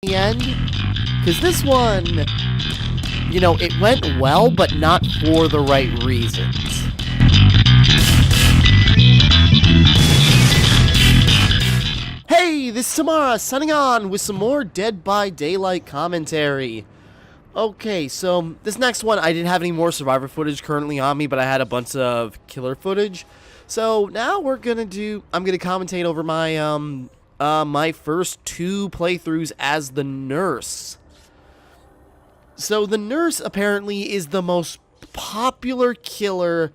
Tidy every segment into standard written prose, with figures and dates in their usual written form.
the end, because this one, you know, it went well, but not for the right reasons. Hey, this is Timmara, signing on with some more Dead by Daylight commentary. Okay, so this next one, I didn't have any more survivor footage currently on me, but I had a bunch of killer footage. So now I'm gonna commentate over my my first 2 playthroughs as the nurse. So the nurse apparently is the most popular killer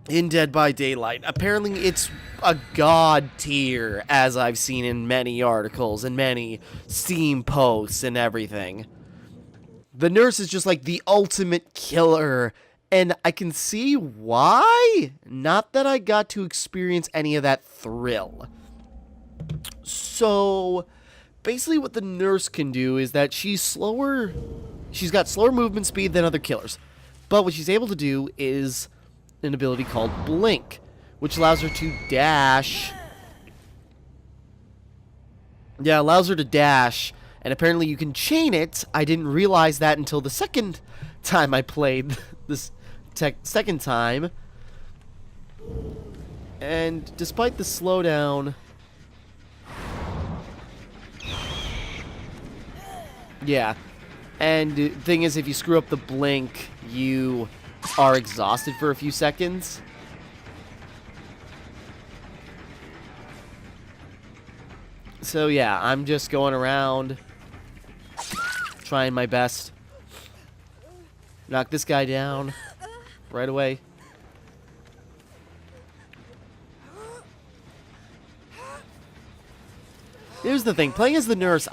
in Dead by Daylight. Apparently it's a god tier, as I've seen in many articles and many Steam posts and everything. The nurse is just like the ultimate killer, and I can see why. Not that I got to experience any of that thrill. So, basically what the nurse can do is that she's got slower movement speed than other killers. But what she's able to do is an ability called Blink, which allows her to dash. Yeah, allows her to dash, and apparently you can chain it. I didn't realize that until the second time I played this second time. And despite the slowdown, yeah, and the thing is, if you screw up the blink, you are exhausted for a few seconds. So yeah, I'm just going around trying my best. Knock this guy down right away. Here's the thing, playing as the nurse,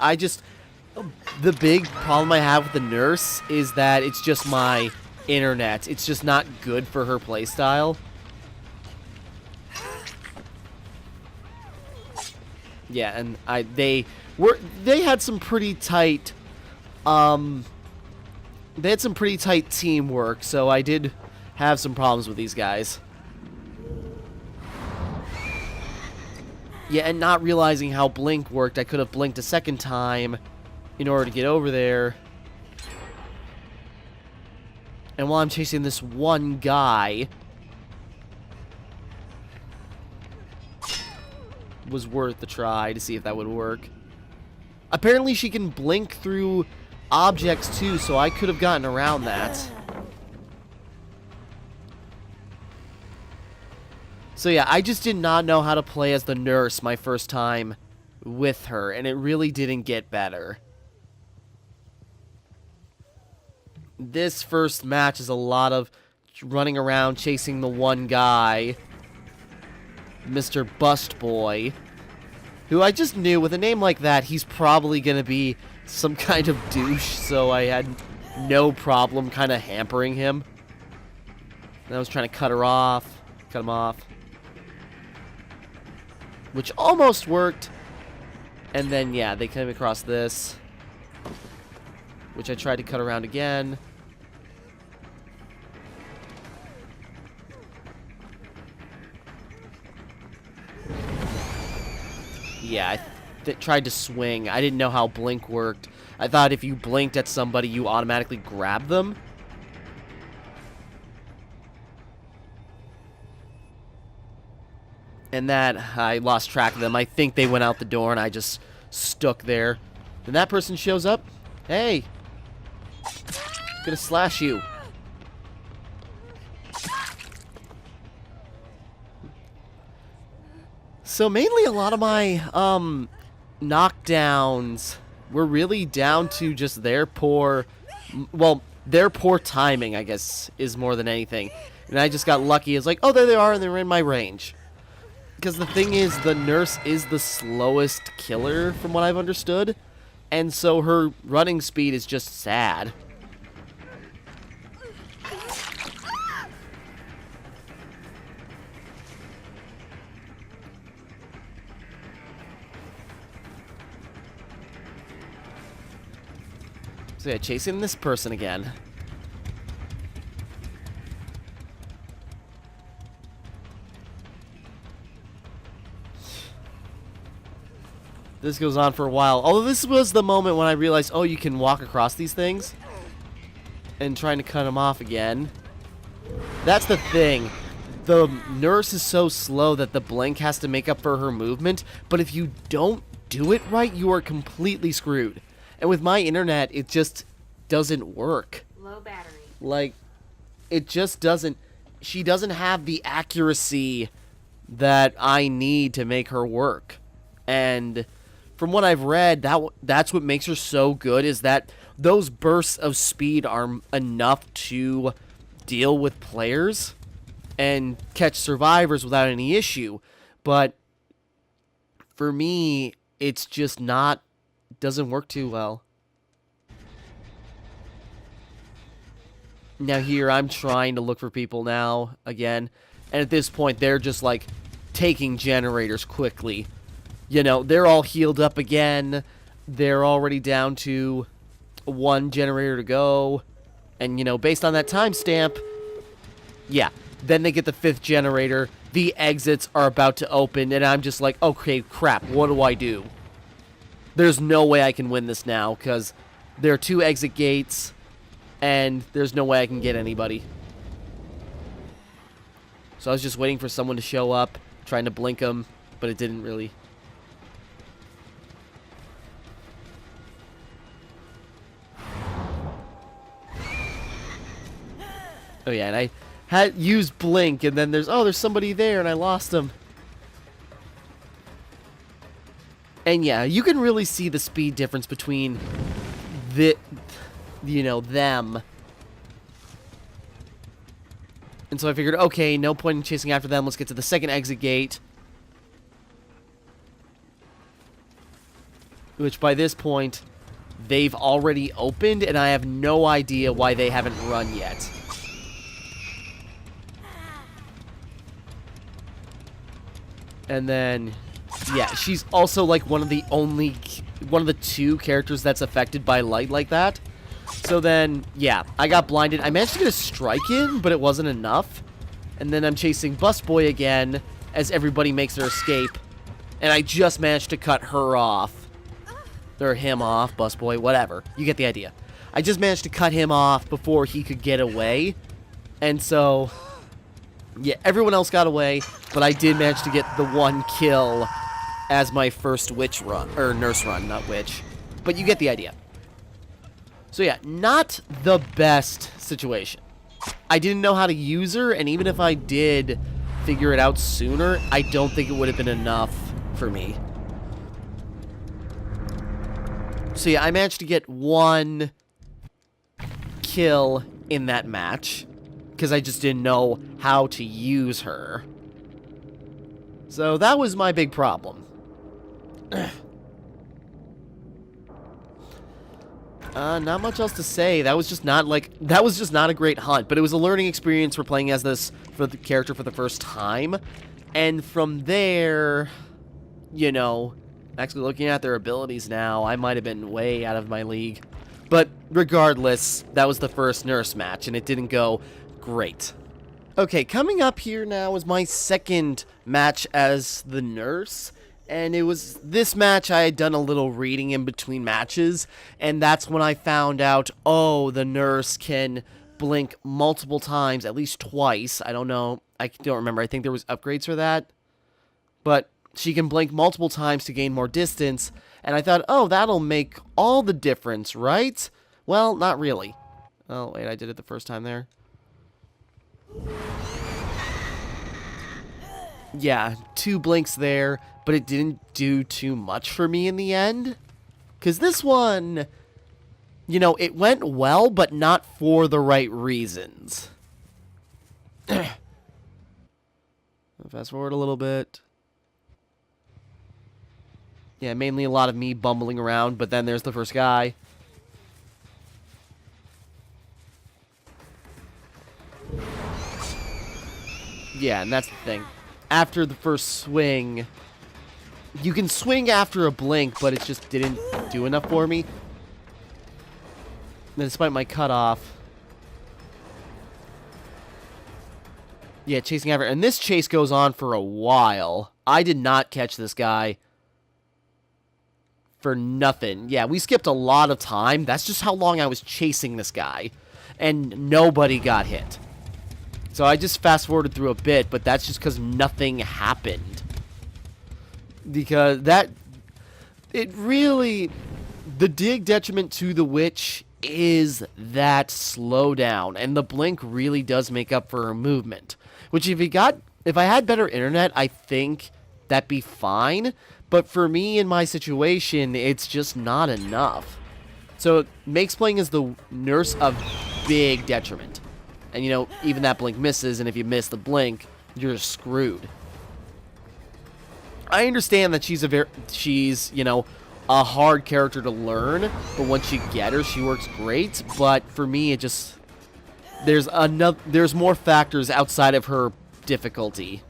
the big problem I have with the nurse is that it's just my internet. It's just not good for her playstyle. Yeah, and they had some pretty tight teamwork, so I did have some problems with these guys. Yeah, and not realizing how Blink worked, I could have blinked a second time in order to get over there. And while I'm chasing this one guy, was worth a try to see if that would work. Apparently she can blink through objects too, so I could have gotten around that. So yeah, I just did not know how to play as the nurse my first time with her, and it really didn't get better. This first match is a lot of running around chasing the one guy, Mr. Bust Boy, who I just knew with a name like that, he's probably going to be some kind of douche, so I had no problem kind of hampering him. And I was trying to cut him off. Which almost worked. And then, yeah, they came across this, which I tried to cut around again. Yeah, I tried to swing. I didn't know how Blink worked. I thought if you blinked at somebody, you automatically grab them. And that, I lost track of them. I think they went out the door and I just stuck there. Then that person shows up. Hey! I'm gonna slash you. So mainly a lot of my knockdowns were really down to just their poor timing, I guess, is more than anything. And I just got lucky. It's like, oh, there they are, and they're in my range. Because the thing is, the nurse is the slowest killer, from what I've understood. And so her running speed is just sad. So yeah, chasing this person again. This goes on for a while. Although this was the moment when I realized, oh, you can walk across these things. And trying to cut them off again. That's the thing. The nurse is so slow that the blink has to make up for her movement. But if you don't do it right, you are completely screwed. And with my internet, it just doesn't work. Low battery. Like, it just doesn't. She doesn't have the accuracy that I need to make her work. And from what I've read, that's what makes her so good, is that those bursts of speed are enough to deal with players and catch survivors without any issue. But for me, it's just not, doesn't work too well. Now here, I'm trying to look for people now, again. And at this point, they're just, like, taking generators quickly. You know, they're all healed up again. They're already down to 1 generator to go. And, you know, based on that timestamp, yeah. Then they get the 5th generator. The exits are about to open. And I'm just like, okay, crap, what do I do? There's no way I can win this now, because there are 2 exit gates. And there's no way I can get anybody. So I was just waiting for someone to show up, trying to blink them, but it didn't really. Oh yeah, and I had used blink, and then there's somebody there, and I lost him. And yeah, you can really see the speed difference between them. And so I figured, okay, no point in chasing after them. Let's get to the 2nd exit gate. Which by this point, they've already opened, and I have no idea why they haven't run yet. And then, yeah, she's also like one of the 2 characters that's affected by light like that. So then, yeah, I got blinded. I managed to get a strike in, but it wasn't enough. And then I'm chasing Busboy again as everybody makes their escape. And I just managed to cut her off. Or him off, Busboy, whatever. You get the idea. I just managed to cut him off before he could get away. And so, yeah, everyone else got away, but I did manage to get the 1 kill as my first witch run, or nurse run, not witch. But you get the idea. So yeah, not the best situation. I didn't know how to use her, and even if I did figure it out sooner, I don't think it would have been enough for me. So yeah, I managed to get 1 kill in that match, because I just didn't know how to use her. So that was my big problem. Not much else to say. That was just not a great hunt, but it was a learning experience for playing as this for the character for the first time. And from there, you know, actually looking at their abilities now, I might have been way out of my league. But regardless, that was the first nurse match, and it didn't go great. Okay, coming up here now is my 2nd match as the nurse. And it was this match I had done a little reading in between matches, and that's when I found out, oh, the nurse can blink multiple times, at least twice. I don't know. I don't remember. I think there was upgrades for that. But she can blink multiple times to gain more distance, and I thought, oh, that'll make all the difference, right? Well, not really. Oh, wait, I did it the first time there. Yeah, 2 blinks there, but it didn't do too much for me in the end. Because this one, you know, it went well, but not for the right reasons. Fast forward a little bit. Yeah, mainly a lot of me bumbling around, but then there's the first guy. Yeah, and that's the thing. After the first swing, you can swing after a blink, but it just didn't do enough for me. And despite my cutoff. Yeah, chasing after. And this chase goes on for a while. I did not catch this guy. for nothing. Yeah, we skipped a lot of time. That's just how long I was chasing this guy. And nobody got hit. So I just fast-forwarded through a bit, but that's just because nothing happened. Because it really... The big detriment to the witch is that slowdown. And the blink really does make up for her movement. Which if I had better internet, I think that'd be fine. But for me, in my situation, it's just not enough. So it makes playing as the nurse a big detriment. And, you know, even that blink misses, and if you miss the blink, you're screwed. I understand that she's, you know, a hard character to learn, but once you get her, she works great. But for me, it just... There's more factors outside of her difficulty.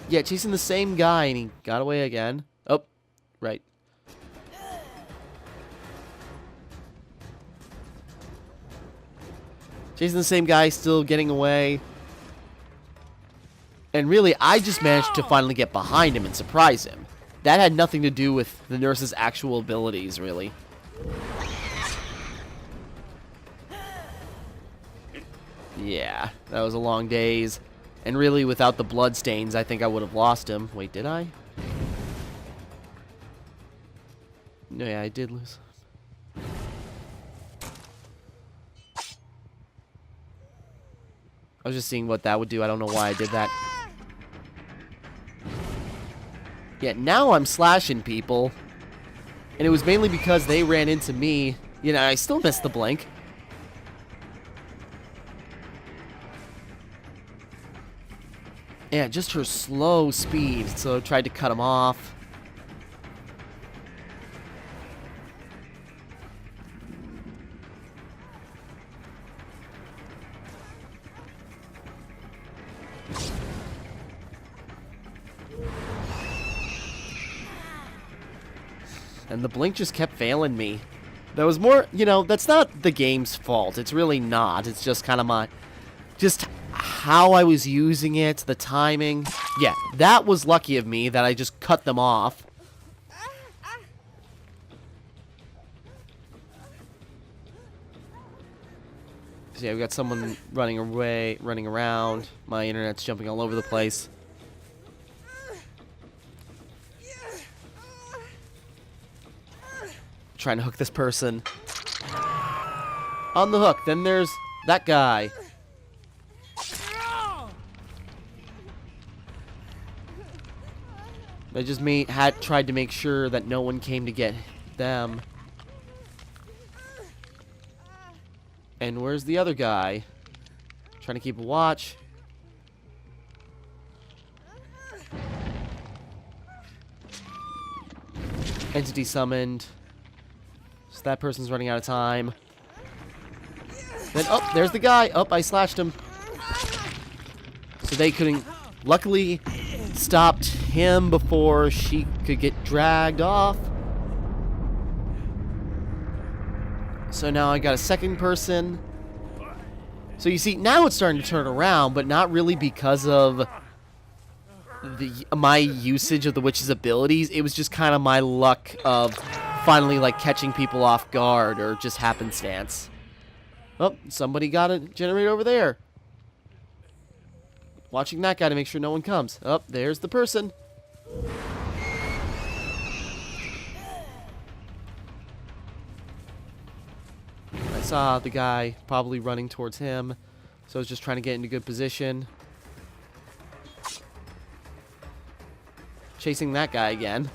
Yeah, chasing the same guy, and he got away again. Oh, right. Chasing the same guy, still getting away. And really, I just managed to finally get behind him and surprise him. That had nothing to do with the nurse's actual abilities, really. Yeah, that was a long days. And really, without the bloodstains, I think I would have lost him. Wait, did I? No, yeah, I did lose. I was just seeing what that would do. I don't know why I did that. Yeah, now I'm slashing people. And it was mainly because they ran into me. You know, I still missed the blink. Yeah, just her slow speed. So I tried to cut him off. And the blink just kept failing me. That was more, you know, that's not the game's fault. It's really not. It's just kind of just how I was using it, the timing. Yeah, that was lucky of me that I just cut them off. So yeah, we got someone running away, running around. My internet's jumping all over the place. Trying to hook this person. On the hook. Then there's that guy. I just tried to make sure that no one came to get them. And where's the other guy? Trying to keep a watch. Entity summoned. So that person's running out of time. Then, oh, there's the guy. Oh, I slashed him. So they couldn't... Luckily, stopped him before she could get dragged off. So now I got a second person. So you see, now it's starting to turn around, but not really because of my usage of the witch's abilities. It was just kind of my luck of finally, like, catching people off guard or just happenstance. Oh, somebody got a generator over there. Watching that guy to make sure no one comes. Oh, there's the person. I saw the guy probably running towards him, so I was just trying to get into good position. Chasing that guy again.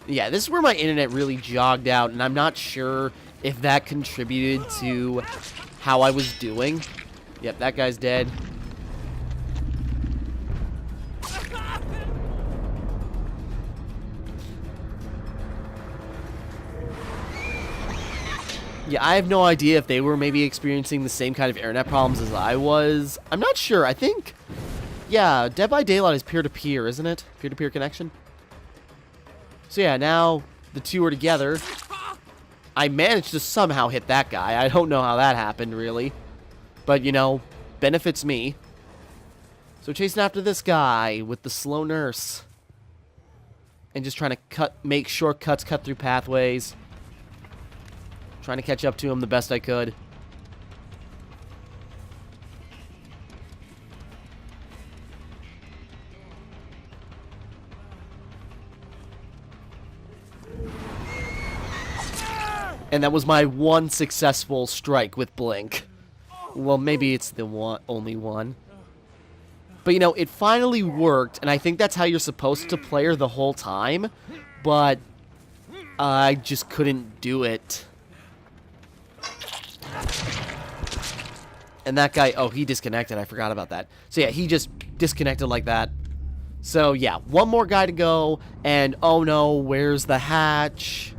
Yeah, this is where my internet really jogged out, and I'm not sure if that contributed to how I was doing. Yep, that guy's dead. Yeah, I have no idea if they were maybe experiencing the same kind of internet problems as I was. I'm not sure. I think, yeah, Dead by Daylight is peer-to-peer, isn't it? Peer-to-peer connection. So yeah, now the two are together. I managed to somehow hit that guy. I don't know how that happened, really. But, you know, benefits me. So chasing after this guy with the slow nurse. and just trying to make shortcuts, cut through pathways. Trying to catch up to him the best I could. And that was my one successful strike with Blink. Well, maybe it's the only one. But, you know, it finally worked, and I think that's how you're supposed to play her the whole time. But I just couldn't do it. And that guy, oh, he disconnected. I forgot about that. So, yeah, he just disconnected like that. So, yeah, one more guy to go. And, oh, no, where's the hatch?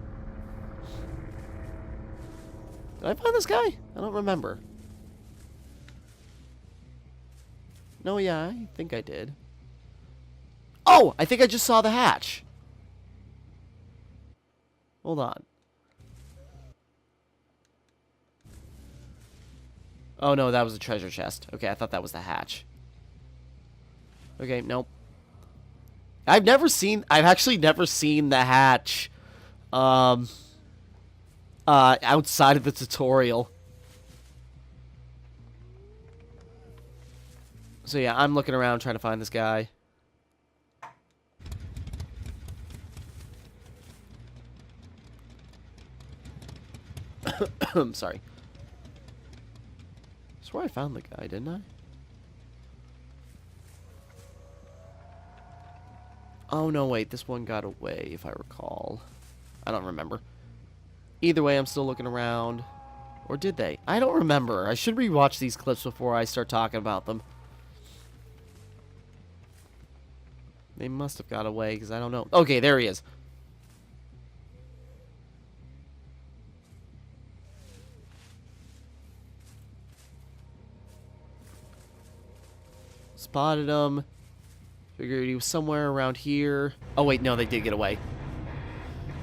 Did I find this guy? I don't remember. No, yeah, I think I did. Oh, I think I just saw the hatch. Hold on. Oh, no, that was a treasure chest. Okay, I thought that was the hatch. Okay, nope. I've actually never seen the hatch. Outside of the tutorial. So yeah, I'm looking around trying to find this guy. I'm sorry. I swear I found the guy, didn't I? Oh no, wait, this one got away, if I recall. I don't remember. Either way, I'm still looking around. Or did they? I don't remember. I should rewatch these clips before I start talking about them. They must have got away, because I don't know. Okay, there he is. Spotted him. Figured he was somewhere around here. Oh, wait, no, they did get away.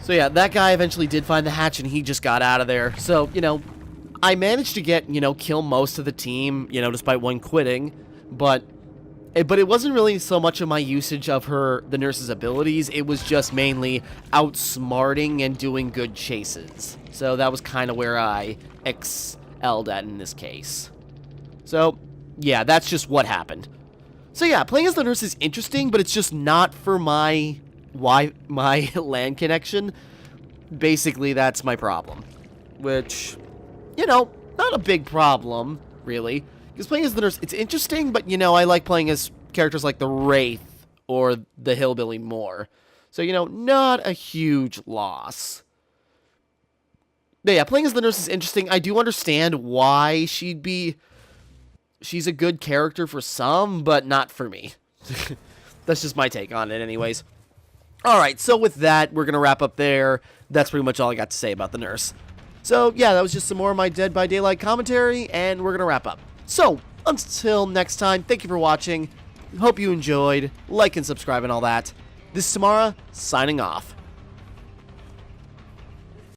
So yeah, that guy eventually did find the hatch, and he just got out of there. So, you know, I managed to get, you know, kill most of the team, you know, despite one quitting. But it wasn't really so much of my usage of the nurse's abilities. It was just mainly outsmarting and doing good chases. So that was kind of where I excelled at in this case. So, yeah, that's just what happened. So yeah, playing as the nurse is interesting, but it's just not for my LAN connection. Basically, that's my problem. Which, you know, not a big problem, really. Because playing as the nurse, it's interesting, but, you know, I like playing as characters like the Wraith or the Hillbilly more. So, you know, not a huge loss. But yeah, playing as the nurse is interesting. I do understand why she's a good character for some, but not for me. That's just my take on it anyways. Alright, so with that, we're going to wrap up there. That's pretty much all I got to say about the nurse. So, yeah, that was just some more of my Dead by Daylight commentary, and we're going to wrap up. So, until next time, thank you for watching. Hope you enjoyed. Like and subscribe and all that. This is Timmara, signing off.